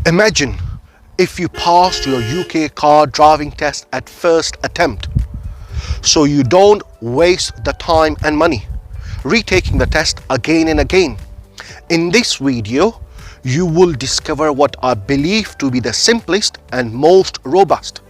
Imagine if you passed your UK car driving test at first attempt, so you don't waste the time and money retaking the test again and again. In this video, you will discover what I believe to be the simplest and most robust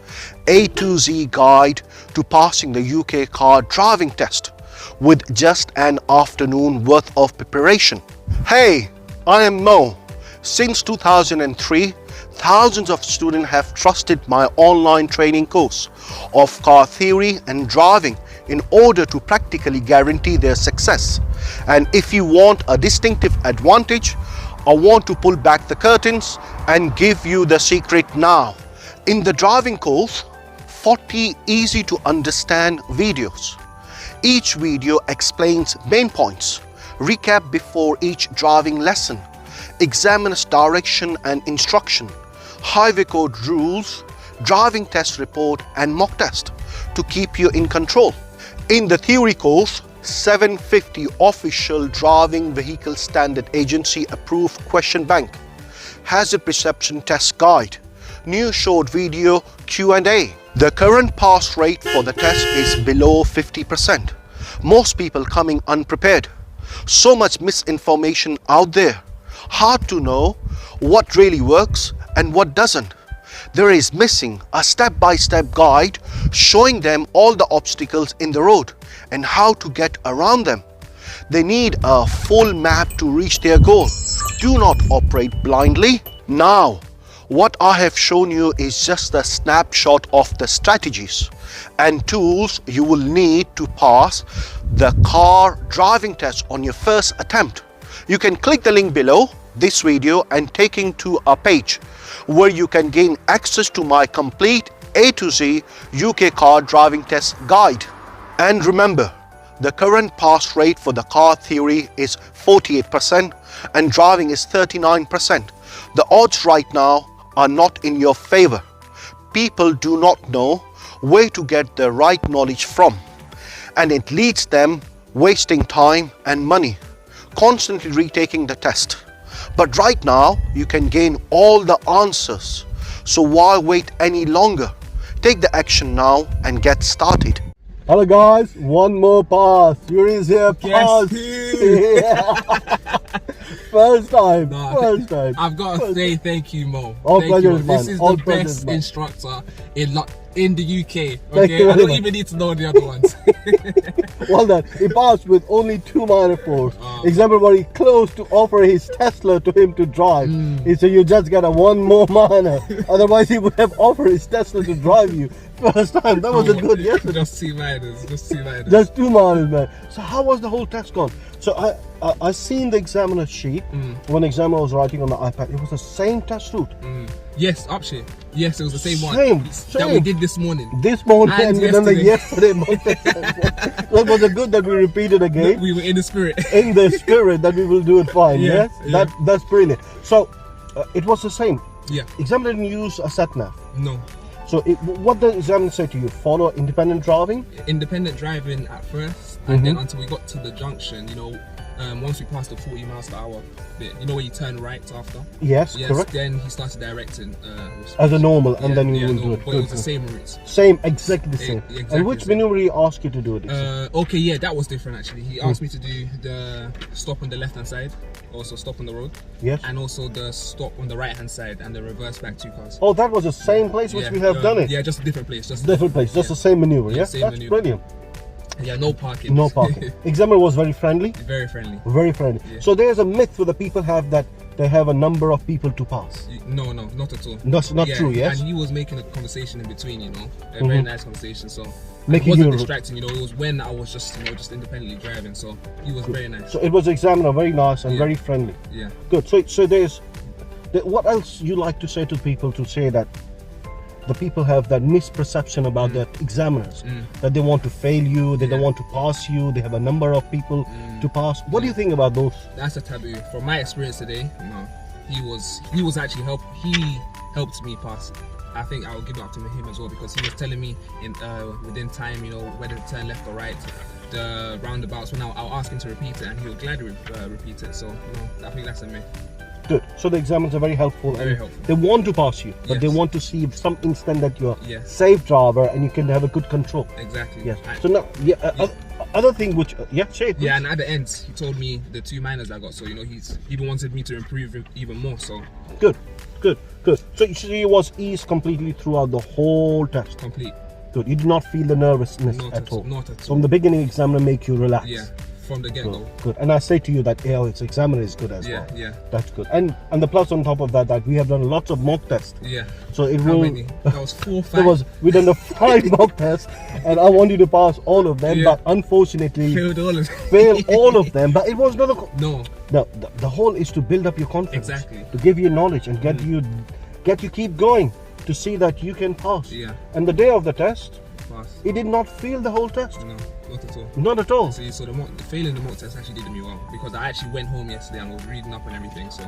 A to Z guide to passing the UK car driving test with just an afternoon worth of preparation. Hey, I am Mo. Since 2003, thousands of students have trusted my online training course of car theory and driving in order to practically guarantee their success. And if you want a distinctive advantage, I want to pull back the curtains and give you the secret now. In the driving course, 40 easy to understand videos. Each video explains main points, recap before each driving lesson, examiner's direction and instruction, highway code rules, driving test report and mock test to keep you in control. In the theory course, 750 official driving vehicle standard agency approved question bank, hazard perception test guide, new short video Q&A. The current pass rate for the test is below 50%. Most people coming unprepared. So much misinformation out there. Hard to know what really works and what doesn't. There is missing a step-by-step guide showing them all the obstacles in the road and how to get around them. They need a full map to reach their goal. Do not operate blindly. Now, what I have shown you is just a snapshot of the strategies and tools you will need to pass the car driving test on your first attempt. You can click the link below this video and taking to a page where you can gain access to my complete A to Z UK car driving test guide. And remember, the current pass rate for the car theory is 48% and driving is 39%. The odds right now are not in your favor. People do not know where to get the right knowledge from, and it leads them wasting time and money, constantly retaking the test. But right now, you can gain all the answers. So why wait any longer? Take the action now and get started. Hello guys, one more pass. Yuri is here. Pass. First time. First time. I've got to say thank you, Mo. All thank pleasure you. is mine. This is All the pleasure best is mine. instructor in the UK. Thank Okay, you I very don't much. even need to know the other ones. Well done. He passed with only 2 minor faults. Example very close to offer his Tesla to him to drive. He said you just got a 1 more minor. Otherwise he would have offered his Tesla to drive you. First time. That was a good yesterday. Just 2 minors. Just 2 minors. Just 2 minors, man. So how was the whole test gone? So I seen the examiner sheet when examiner was writing on the iPad. It was the same test route. Yes, Upshare. Yes, it was the same one Same. that we did this morning. This morning and then the yesterday. yesterday. Well, was it good that we repeated again? We were in the spirit. In the spirit that we will do it fine. Yeah, Yes, that's brilliant. So it was the same. Yeah. Examiner didn't use a sat nav. No. So what the examiner said to you? Follow independent driving. Independent driving at first, and then until we got to the junction, you know, once we passed the 40 miles per hour bit, you know where you turn right after? Yes, correct. Then he started directing As a normal, and then you will do it. But it was the same routes. Same, exactly the same. Exactly And which the same. maneuver he asked you to do it? Okay, yeah, that was different actually. He asked me to do the stop on the left hand side, also stop on the road, Yes. and also the stop on the right hand side and the reverse back 2 cars. Oh, that was the same place which we have done it. Yeah, just a different place. Just Different place, just the same maneuver. Yeah, Yeah, same that's maneuver. brilliant. Yeah, no parking. No parking. Examiner was very friendly. Very friendly. Very friendly. Yeah. So there's a myth where the people have that they have a number of people to pass. No, not at all. That's not true, yes? And he was making a conversation in between, you know, a very nice conversation. So Making it wasn't you- distracting, you know. It was when I was just, you know, just independently driving. So he was very nice. So it was examiner very nice and very friendly. Yeah. Good. So there's what else you like to say to people to say that the people have that misperception about the examiners, that they want to fail you, they don't want to pass you, they have a number of people to pass. What do you think about those? That's a taboo. From my experience today, you know, he was actually helped me pass. I think I'll give it up to him as well, because he was telling me within time, you know, whether to turn left or right, the roundabouts. When I'll ask him to repeat it, and he would gladly repeat it. So, you know, I think that's a myth. Good. So the examiners are very helpful. Very and helpful. They want to pass you, but they Yes. want to see some instant that you're Yes. safe driver and you can have a good control. Exactly. Yes. So now, other thing which, say it. Yeah, and at the end, he told me the 2 minors I got. So he even wanted me to improve even more. So Good. So you was ease completely throughout the whole test. complete. Good. You did not feel the nervousness Not at all. Not at all. From the beginning, examiner make you relax. Yeah, from the get Good. go. Good. And I say to you that its examiner is good as Yeah, well. yeah, That's good. And the plus on top of that we have done lots of mock tests. yeah. So it How will. many? That was 4, 5. We done the 5 mock tests, and I want you to pass all of them. Yeah. But unfortunately, Failed all of fail all of them. But it was not a. No, The whole is to build up your confidence. Exactly. To give you knowledge and get you keep going to see that you can pass. Yeah. And the day of the test, pass. he did not fail the whole test. No, not at all. Not at all. See, so the failing the mock test actually did me well because I actually went home yesterday and was reading up and everything. So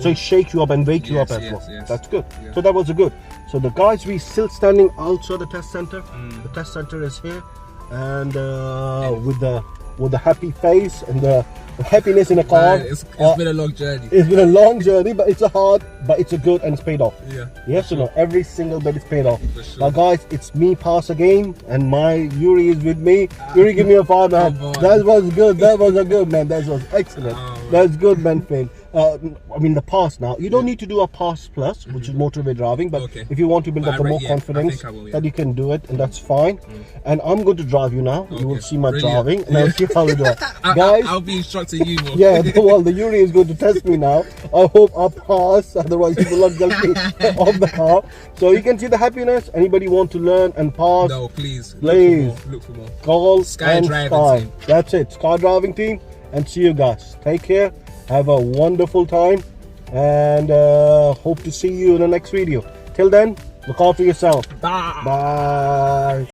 So he shake you up and wake you up Yes, as yes, well. yes. That's good. Yeah. So that was good. So the guys, we still standing outside the test center. The test center is here, and with the happy face and the happiness in the car. It's been a long journey. It's been a long journey, but it's a good and it's paid off. Yeah. Yes or no? Every single bit is paid off. For sure. Now, guys, it's me pass again, and my Yuri is with me. Yuri, give me a 5, man. Come on. That was good. That was a good, man. That was excellent. Oh, man. That's good, man, Finn. I mean, the pass now. You don't need to do a pass plus, which is motorway driving, but Okay. if you want to build But up I more re- yeah, I confidence, think I will, yeah. that you can do it, and that's fine. And I'm going to drive you now. You will Okay. see my Brilliant. driving, and I'll see how we do it. Guys, Guys, I'll be instructing you more. yeah, well, the Yuri is going to test me now. I hope I pass, otherwise he will not get me off the car. So you can see the happiness. Anybody want to learn and pass, No, please. Please. Look for more. call Sky and driving Sky. team. That's it, Sky driving team. And see you guys. Take care. Have a wonderful time. And hope to see you in the next video. Till then, look after yourself. Bye. Bye.